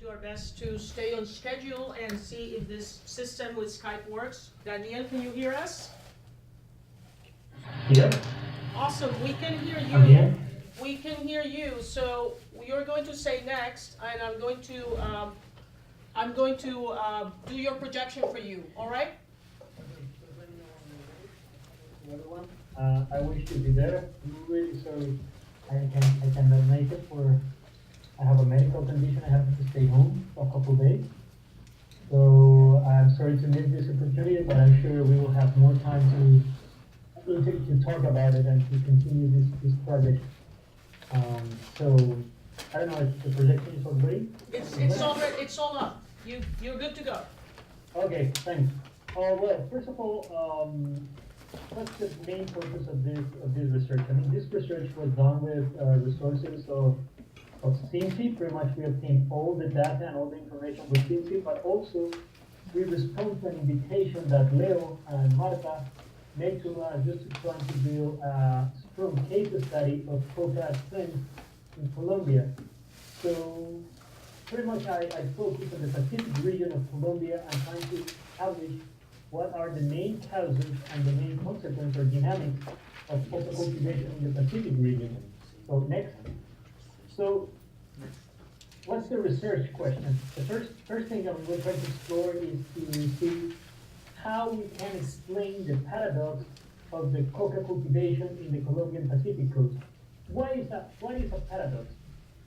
do our best to stay on schedule and see if this system with Skype works. Daniel, can you hear us? Yep. Awesome, we can hear I'm you. here. We can hear you. So you're going to say next, and I'm going to do your projection for you. All right? Everyone, I wish to be there. I'm really sorry. I cannot make it for. I have a medical condition. I have to stay home for a couple days. So I'm sorry to miss this opportunity, but I'm sure we will have more time to talk about it and to continue this project. So I don't know if the projection is already. It's all up. You're good to go. Okay, thanks. Well, first of all, what's the main purpose of this research? I mean, this research was done with resources of CINCI. Pretty much we obtained all the data and all the information with CINCI, but also we respond to an invitation that Leo and Marta made to us just to try to build a strong case study of coca trends in Colombia. So pretty much I focus on the Pacific region of Colombia and trying to establish what are the main causes and the main consequences or dynamics of coca cultivation in the Pacific region. So next. So what's the research question? The first thing that we will try to explore is to see how we can explain the paradox of the coca cultivation in the Colombian Pacific coast. Why is a paradox?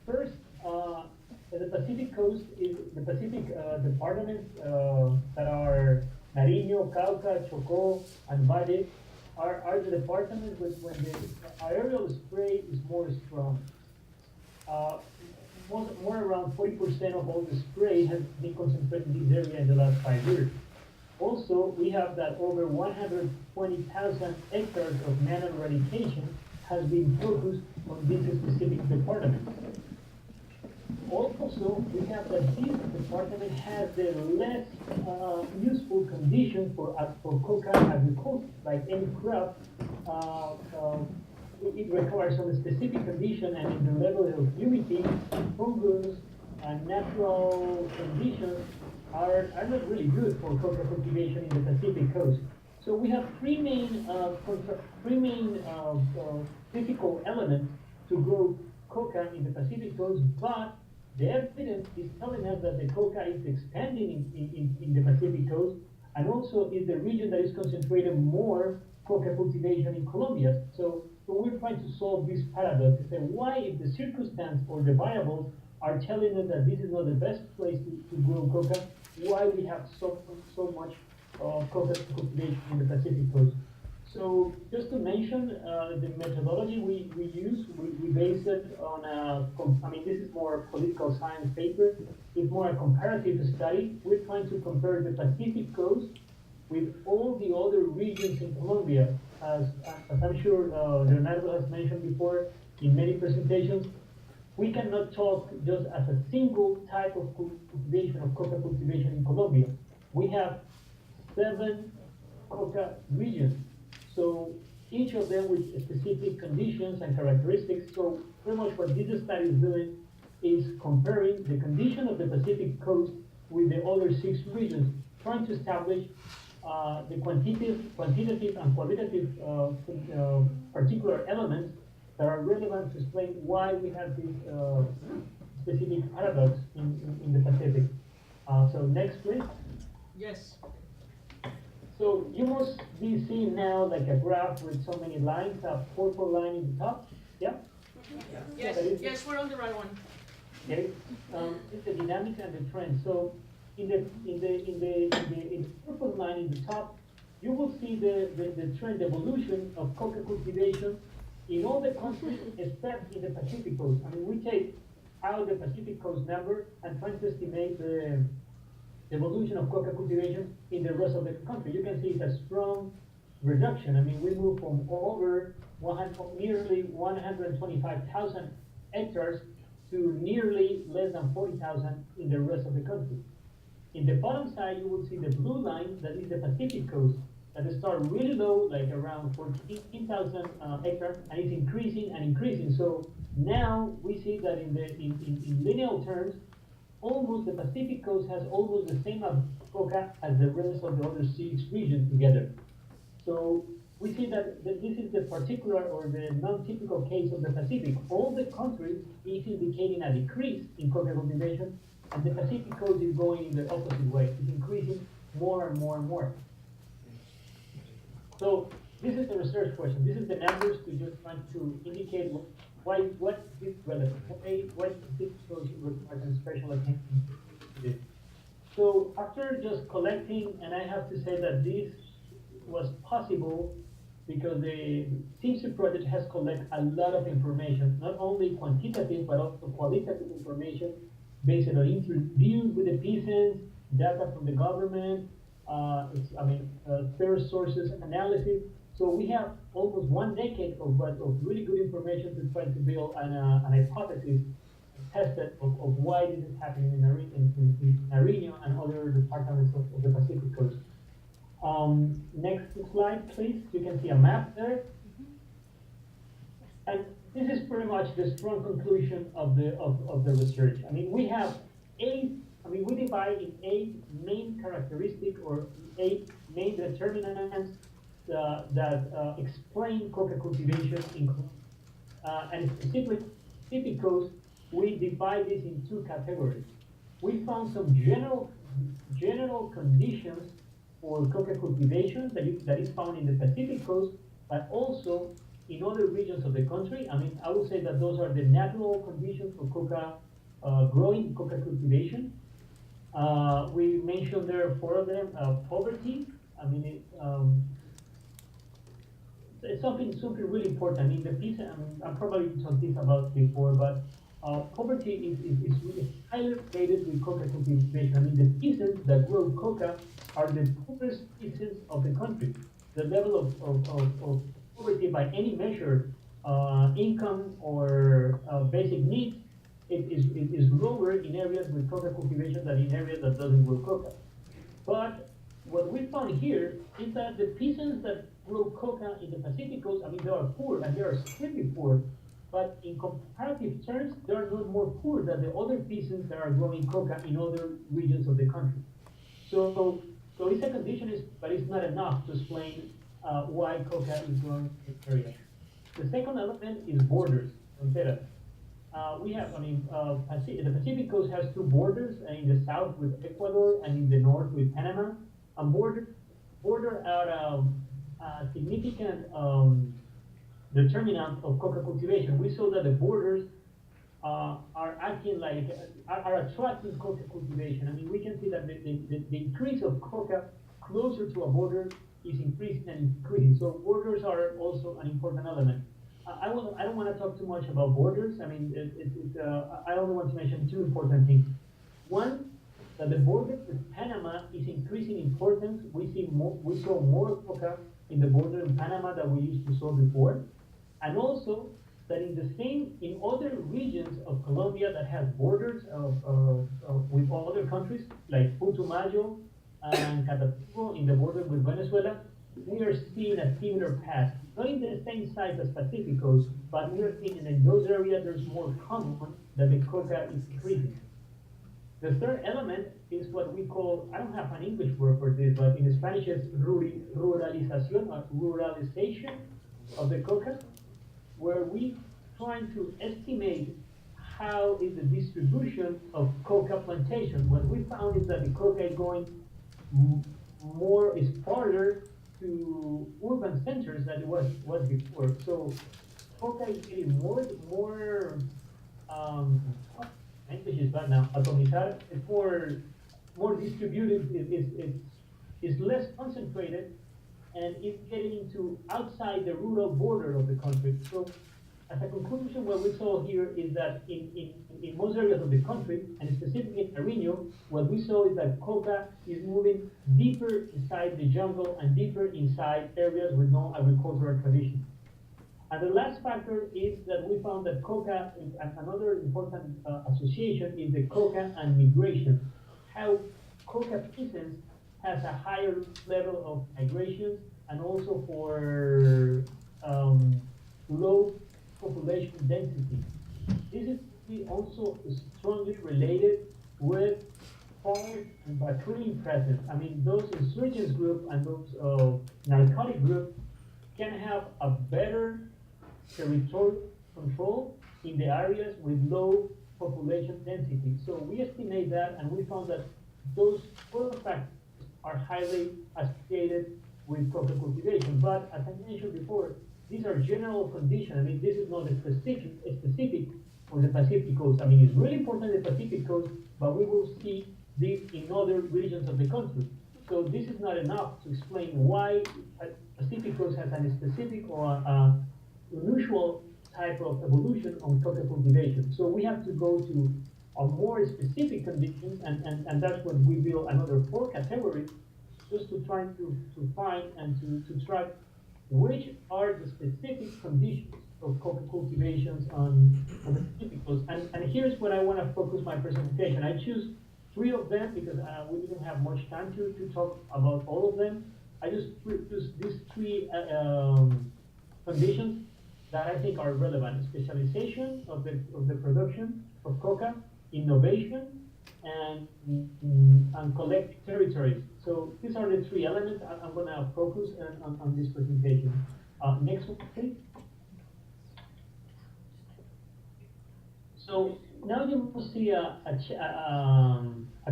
First, the Pacific coast is the Pacific departments that are Nariño, Cauca, Chocó, and Valle are the departments when the aerial spray is more strong. More around 40% of all the spray has been concentrated in this area in the last 5 years. Also, we have that over 120,000 hectares of manual eradication has been focused on this specific department. Also, we have that this department has the less useful conditions for coca agriculture. Like any crop, it requires some specific condition, and in the level of humidity, fungus, and natural conditions are not really good for coca cultivation in the Pacific coast. So we have three main difficult elements to grow coca in the Pacific coast, but the evidence is telling us that the coca is expanding in the Pacific coast, and also is the region that is concentrated more coca cultivation in Colombia. So we're trying to solve this paradox to say why, if the circumstance or the variables are telling us that this is not the best place to grow coca, why we have so much coca cultivation in the Pacific coast. So just to mention the methodology we use, we base it on this is more political science paper. It's more a comparative study. We're trying to compare the Pacific coast with all the other regions in Colombia. As I'm sure Leonardo has mentioned before in many presentations, we cannot talk just as a single type of cultivation of coca cultivation in Colombia. We have 7 coca regions. So each of them with specific conditions and characteristics. So pretty much what this study is doing is comparing the condition of the Pacific coast with the other 6 regions, trying to establish the quantitative and qualitative particular elements that are relevant to explain why we have this specific paradox in the Pacific. So next, please. Yes. So you must be seeing now like a graph with so many lines, a purple line in the top. Yeah? Yes, we're on the right one. Okay. It's the dynamics and the trend. So in the purple line in the top, you will see the trend evolution of coca cultivation in all the countries except in the Pacific coast. I mean, we take out the Pacific coast number and try to estimate the evolution of coca cultivation in the rest of the country. You can see it's a strong reduction. I mean, we move from over nearly 125,000 hectares to nearly less than 40,000 in the rest of the country. In the bottom side, you will see the blue line, that is the Pacific coast, that start really low, like around 14,000 hectares, and it's increasing and increasing. So now we see that in linear terms, almost, the Pacific coast has almost the same amount of coca as the rest of the other 6 regions together. So we see that this is the particular or the non-typical case of the Pacific. All the countries is indicating a decrease in coca cultivation, and the Pacific coast is going in the opposite way. It's increasing more and more and more. So this is the research question. This is the numbers to just try to indicate what is relevant, why this goes requires special attention to this. So after just collecting, and I have to say that this was possible because the CIMSE project has collected a lot of information, not only quantitative but also qualitative information based on interviews with the peasants, data from the government, third sources analysis. So we have almost 1 decade of really good information to try to build an hypothesis tested of why this is happening in Nariño and other departments of the Pacific coast. Next slide, please. You can see a map there. And this is pretty much the strong conclusion of the research. I mean, we divide in 8 main characteristics or 8 main determinants that explain coca cultivation in and specifically Pacific coast. We divide this in 2 categories. We found some general conditions for coca cultivation that is found in the Pacific coast, but also in other regions of the country. I mean, I would say that those are the natural conditions for coca growing, coca cultivation. We mentioned there 4 of them. Poverty. I mean, it's something really important. I mean, I probably talked this about before, but poverty is really highly related with coca cultivation. I mean, the peasants that grow coca are the poorest peasants of the country. The level of poverty by any measure, income or basic needs, it is lower in areas with coca cultivation than in areas that doesn't grow coca. But what we found here is that the peasants that grow coca in the Pacific coast, I mean, they are poor and they are extremely poor, but in comparative terms, they are not more poor than the other peasants that are growing coca in other regions of the country. So it's a condition, but it's not enough to explain why coca is growing in this area. The second element is borders, fronteras. The Pacific coast has 2 borders, in the south with Ecuador and in the north with Panama. And border are a significant determinant of coca cultivation. We saw that the borders are acting like, are attracting coca cultivation. I mean, we can see that the increase of coca closer to a border is increasing and increasing. So borders are also an important element. I don't want to talk too much about borders. I mean, I only want to mention 2 important things. One, that the border with Panama is increasing importance. We saw more coca in the border in Panama than we used to saw before. And also that in other regions of Colombia that have borders with other countries, like Putumayo and Catatumbo in the border with Venezuela, we are seeing a similar path. Not in the same size as Pacific coast, but we are seeing in those areas there's more common that the coca is increasing. The third element is what we call, I don't have an English word for this, but in Spanish it's ruralización or ruralization of the coca, where we trying to estimate how is the distribution of coca plantation. What we found is that the coca is going is farther to urban centers than it was before. So coca is getting more English is bad now, atomizar, it's more distributed, it's less concentrated, and it's getting into outside the rural border of the country. So as a conclusion, what we saw here is that in most areas of the country, and specifically in Nariño, what we saw is that coca is moving deeper inside the jungle and deeper inside areas with no agricultural tradition. And the last factor is that we found that coca, another important association is the coca and migration. How coca peasants has a higher level of migration and also for low population density. This is also strongly related with forest and Bakunin presence. I mean, those insurgents group and those narcotic group can have a better territorial control in the areas with low population density. So we estimate that, and we found that those four factors are highly associated with coca cultivation. But as I mentioned before, these are general conditions. I mean, this is not a specific for the Pacific coast. I mean, it's really important in the Pacific coast, but we will see this in other regions of the country. So this is not enough to explain why Pacific coast has a specific or unusual type of evolution on coca cultivation. So we have to go to a more specific conditions, and that's what we build another four categories just to try to find and to track which are the specific conditions of coca cultivations on the Pacific coast. And here's what I want to focus my presentation. I choose three of them because we didn't have much time to talk about all of them. I just choose these three conditions that I think are relevant: specialization of the production of coca, innovation, and collective territories. So these are the three elements I'm going to focus on this presentation. Next one, please. So now you will see a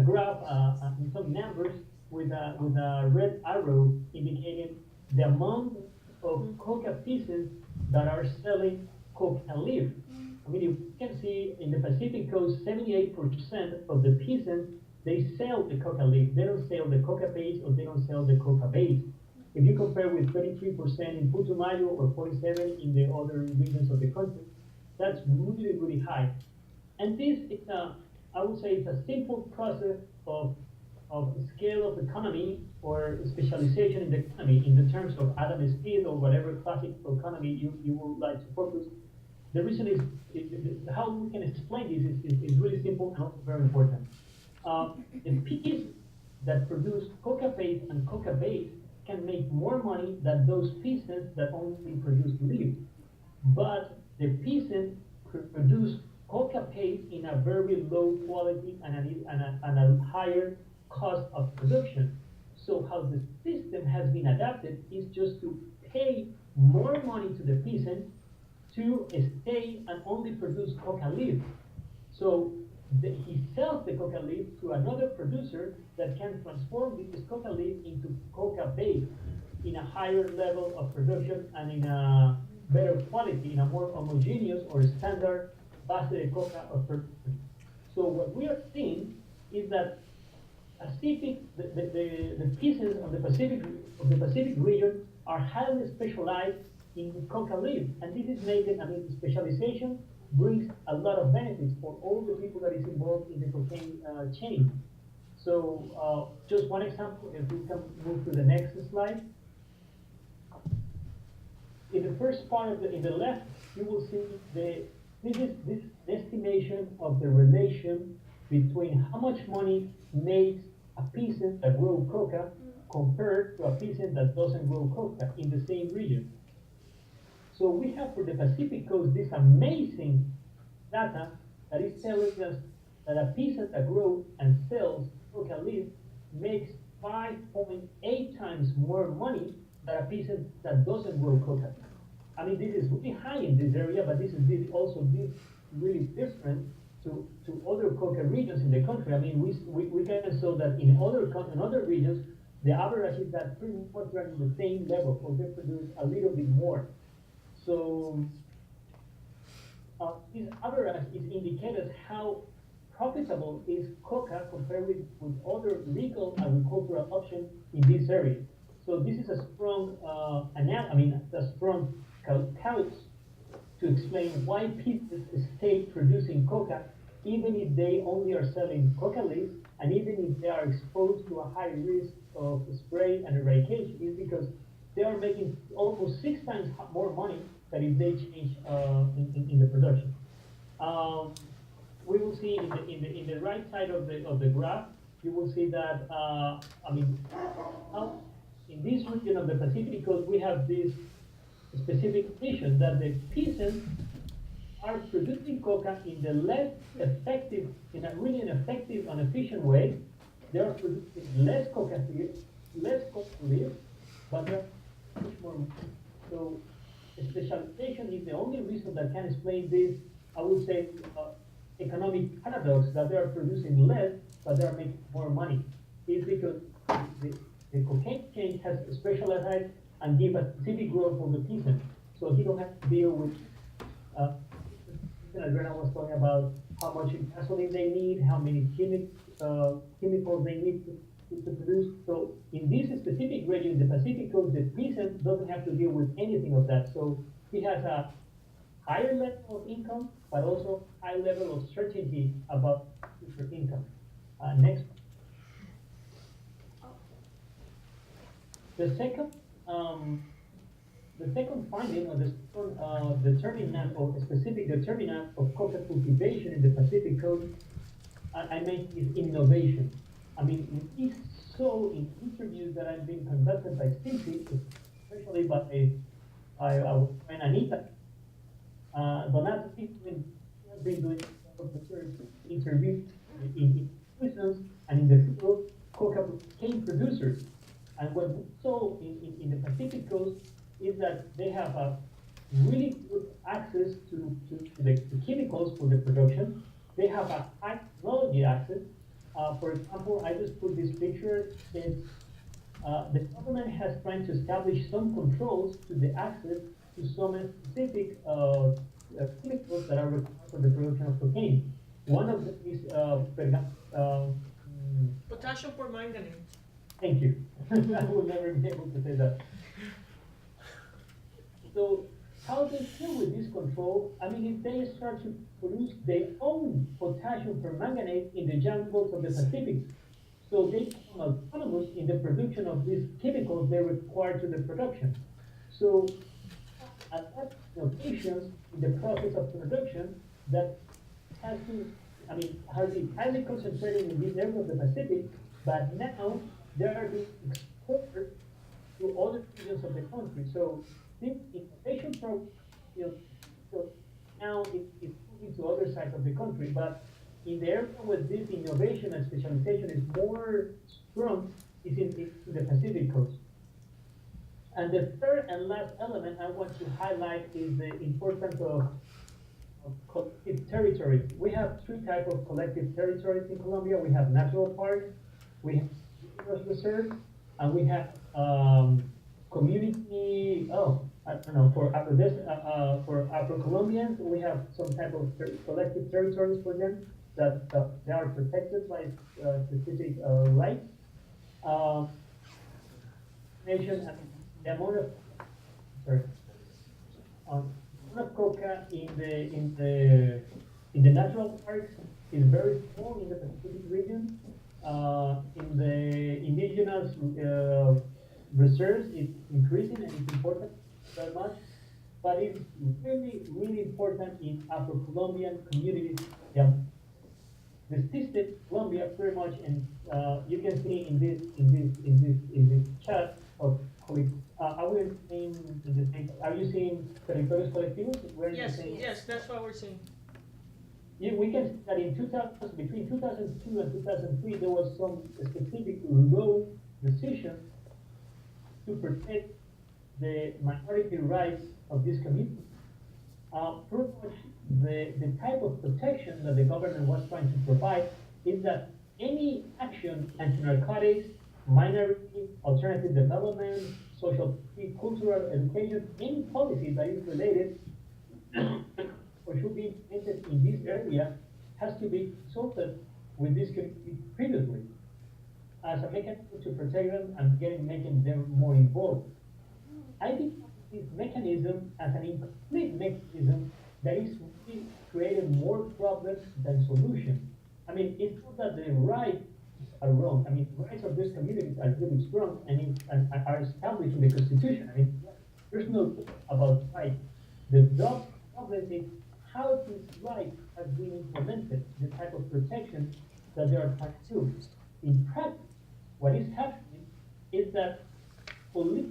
graph and some numbers with a red arrow indicating the amount of coca pieces that are selling coca leaf. I mean, you can see in the Pacific coast, 78% of the peasants, they sell the coca leaf. They don't sell the coca base, or they don't sell the coca base. If you compare with 33% in Putumayo or 47% in the other regions of the country, that's really, really high. And this is I would say it's a simple process of scale of economy or specialization in the economy in the terms of Adam Smith or whatever classical economy you would like to focus. The reason is how we can explain this is really simple and also very important. The peas that produce coca paste and coca base can make more money than those peasants that only produce leaf. But the peasants produce coca paste in a very low quality and a higher cost of production. So how the system has been adapted is just to pay more money to the peasant to stay and only produce coca leaf. So he sells the coca leaf to another producer that can transform this coca leaf into coca base in a higher level of production and in a better quality, in a more homogeneous or standard base de coca of production. So what we are seeing is that the pieces of the Pacific region are highly specialized in coca leaf, and this is making, I mean, specialization brings a lot of benefits for all the people that is involved in the cocaine chain. So just one example, if we can move to the next slide. In the first part of in the left, you will see this estimation of the relation between how much money makes a peasant that grows coca compared to a peasant that doesn't grow coca in the same region. So we have for the Pacific coast this amazing data that is telling us that a peasant that grows and sells coca leaf makes 5.8 times more money than a peasant that doesn't grow coca. I mean, this is really high in this area, but this is also really different to other coca regions in the country. I mean, we can show that in other regions, the average is that pretty much they're in the same level, or they produce a little bit more. So this average is indicated how profitable is coca compared with other legal agricultural options in this area. So this is a strong, a strong cause to explain why people stay producing coca, even if they only are selling coca leaves, and even if they are exposed to a high risk of spray and eradication, is because they are making almost 6 times more money than if they change in the production. We will see in the right side of the graph, you will see that in this region of the Pacific coast we have this specific condition that the peasants are producing coca in the less effective, in a really ineffective and efficient way. They are producing less coca leaves, but they're much more. So specialization is the only reason that can explain this, I would say, economic paradox that they are producing less, but they are making more money. It's because the cocaine chain has specialized and give a specific growth for the season. So he don't have to deal with, as Rena was talking about, how much gasoline they need, how many chemicals they need to produce. So in this specific region, the Pacific Coast, the peasant doesn't have to deal with anything of that. So he has a higher level of income, but also high level of certainty about future income. Next. The second finding, or the second determinant, or specific determinant of coca cultivation in the Pacific Coast, I meant, is innovation. I mean, we saw in interviews that have been conducted by Stimpy, especially by our friend Anita, Donato has been doing interviews in institutions and in the field, coca cane producers. And what we saw in the Pacific Coast is that they have a really good access to the chemicals for the production. They have a high technology access. For example, I just put this picture. It's, the government has tried to establish some controls to the access to some specific chemicals that are required for the production of cocaine. One of them is, Potassium permanganate. thank you. I will never be able to say that. So how they deal with this control? I mean, if they start to produce their own potassium permanganate in the jungles of the Pacific, so they become autonomous in the production of these chemicals they require to the production. So at that locations in the process of production that has to, I mean, has been highly concentrated in this area of the Pacific, but now they are being exported to other regions of the country. So this innovation program, so now it's moving to other sides of the country, but in the area where this innovation and specialization is more strong is in the Pacific Coast. And the third and last element I want to highlight is the importance of collective territories. We have three types of collective territories in Colombia. We have natural parks, we have reserves, and we have community. I don't know, for Afro-Colombians, we have some type of collective territories for them that they are protected by specific rights. Nation, the amount of coca in the natural parks is very small in the Pacific region. In the indigenous reserves, it's increasing and it's important very much, but it's really, really important in Afro-Colombian communities. Yeah. The system Colombia pretty much, and you can see in this chat of are we seeing the same? Are you seeing territorios colectivos? Yes, that's what we're seeing. Yeah, we can see that in between 2002 and 2003, there was some specific law decisions to protect the minority rights of this community. Pretty much the type of protection that the government was trying to provide is that any action anti-narcotics, minority, alternative development, social, cultural education, any policy that is related or should be implemented in this area has to be consulted with this community previously as a mechanism to protect them and making them more involved. I think this mechanism as an incomplete mechanism that is really creating more problems than solutions. I mean, it's not that the rights are wrong. I mean, the rights of these communities are really strong and are established in the Constitution. I mean, there's no about right. The problem is how these rights have been implemented, the type of protection that they are trying to do. In practice, what is happening is that police,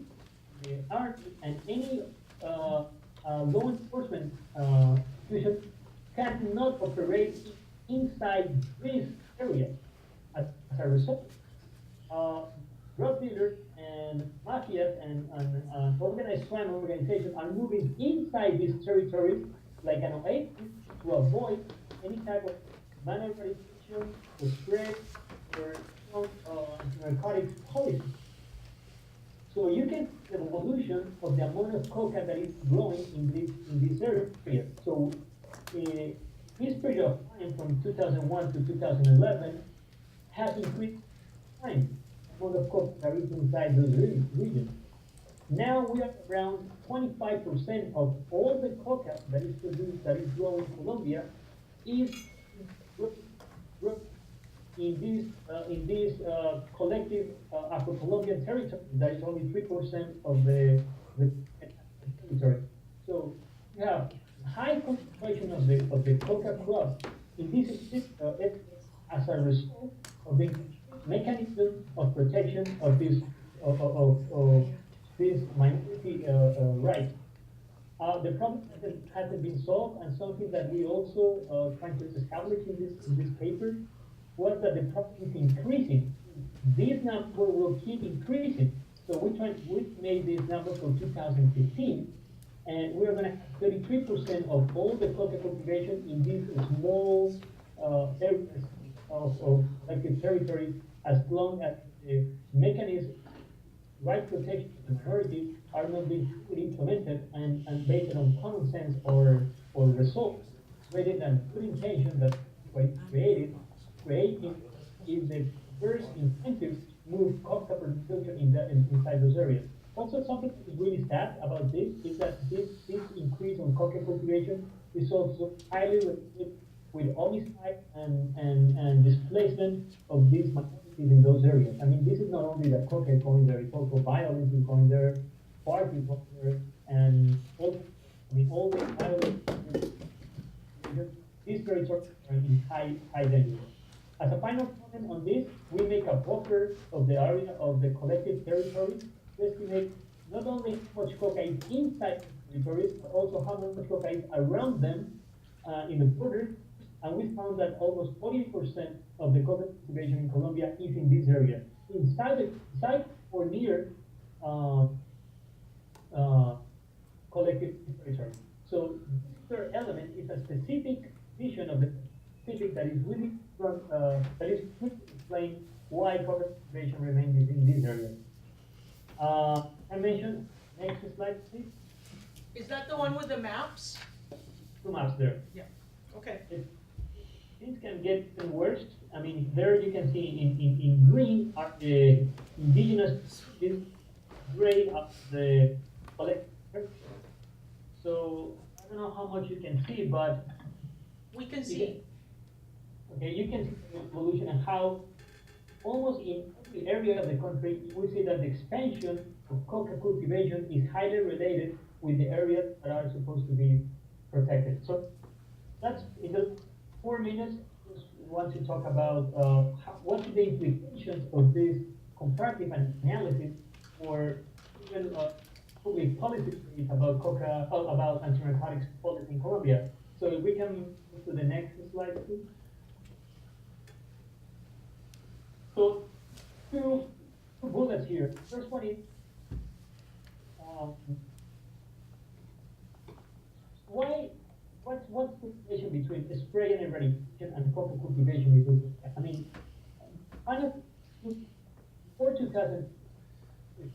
the army, and any law enforcement institution operate inside this area. As a result, drug dealers and mafias and organized crime organizations are moving inside these territories like an oasis to avoid any type of manufacturing or spread or narcotics policy. So you can see the evolution of the amount of coca that is growing in this area. So this period of time from 2001 to 2011 has increased time amount of coca that is inside those regions. Now we are around 25% of all the coca that is produced, that is grown in Colombia, is in this collective Afro-Colombian territory. That is only 3% of the territory. So you have high concentration of the coca crop in this as a result of the mechanism of protection of this this minority rights. The problem hasn't been solved, and something that we also trying to establish in this paper was that the problem is increasing. This number will keep increasing. So we made this number for 2015, and we're going to have 33% of all the coca cultivation in these small areas of collective territory, as long as the mechanism right protection of minorities are not being fully implemented and based on common sense or results, rather than good intention that creating is the first incentive to move coca production inside those areas. Also, something that is really sad about this is that this increase on coca cultivation is also highly related with homicide and displacement of these minorities in those areas. I mean, this is not only that coca is going there, it's also violence is going there, parties going there, and all the violence. These territories are in high danger. As a final comment on this, we make a buffer of the area of the collective territories to estimate not only how much coca is inside the territories, but also how much coca is around them in the borders. And we found that almost 40% of the coca cultivation in Colombia is in this area, inside or near collective territory. So this third element is a specific vision of the Pacific that is really explain why coca cultivation remains in this area. I mentioned, next slide please. Is that the one with the maps? Two maps there. Yeah. Okay. Things can get even worse. I mean, there you can see in green are the indigenous, in gray are the collective. So I don't know how much you can see, but we can see. Okay, you can see the evolution and how almost in every area of the country we see that the expansion of coca cultivation is highly related with the areas that are supposed to be protected. So that's in the 4 minutes. Just want to talk about what are the implications of this comparative analysis for even public policy about coca, about anti-narcotics policy in Colombia. So if we can move to the next slide, please. So two bullets here. First one is what's the relation between spray and eradication and coca cultivation? I mean, before 2000,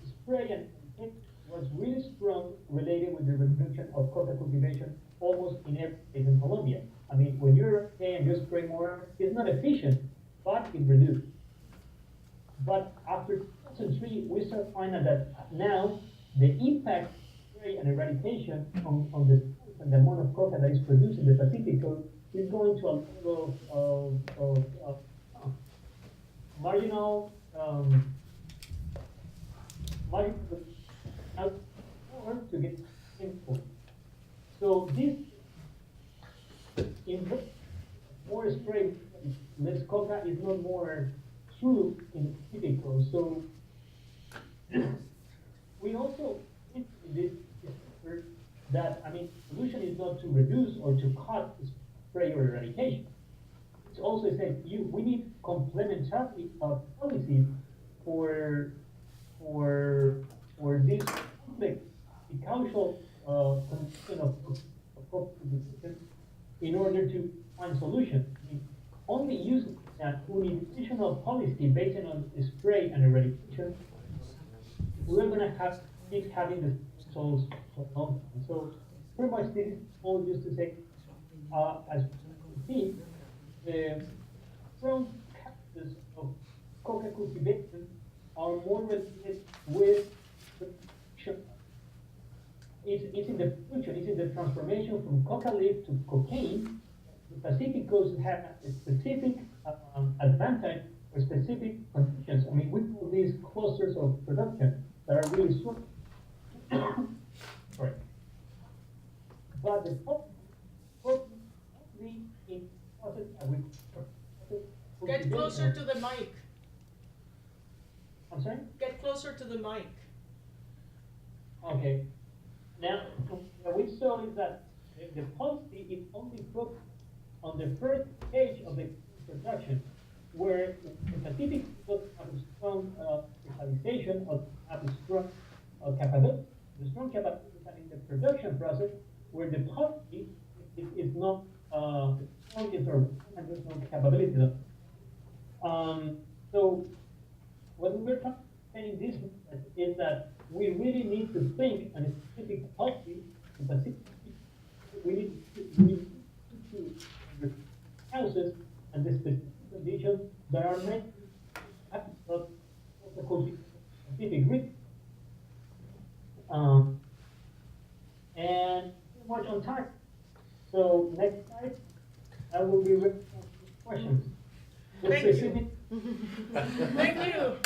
spray and eradication was really strong related with the reduction of coca cultivation almost in every state in Colombia. I mean, when you're okay and you spray more, it's not efficient, but it reduced. But after 2003, we start finding that now the impact of spray and eradication on the amount of coca that is produced in the Pacific Coast is going to a level of marginal to get input. So this in more spray, less coca is not more true in the Pacific Coast. So we also this that I mean, solution is not to reduce or to cut spray or eradication. It also says we need complementarity of policies for this complex causal condition of in order to find solutions. I mean, only using that unidirectional policy based on spray and eradication, we're going to keep having the results for a long time. So pretty much this is all just to say, as you can see, the strong practices of coca cultivation are more related with production. It's in the production, it's in the transformation from coca leaf to cocaine. The Pacific coast have a specific advantage for specific conditions. I mean, we call these clusters of production that are really strong. Sorry. But the only in process Get closer to the mic. I'm sorry? Get closer to the mic. Okay. Now, what we saw is that the policy is only focused on the first stage of the production, where the Pacific does have a strong specialization, or have a strong capability. The strong capability is in the production process, where the policy is not strongest or and there's no capability. So what we're trying to say in this is that we really need to think on a specific policy, we need to houses and the specific conditions that are meant to the specific risk. And pretty much on time. So next slide, I will be ready for questions. Thank you. Thank you.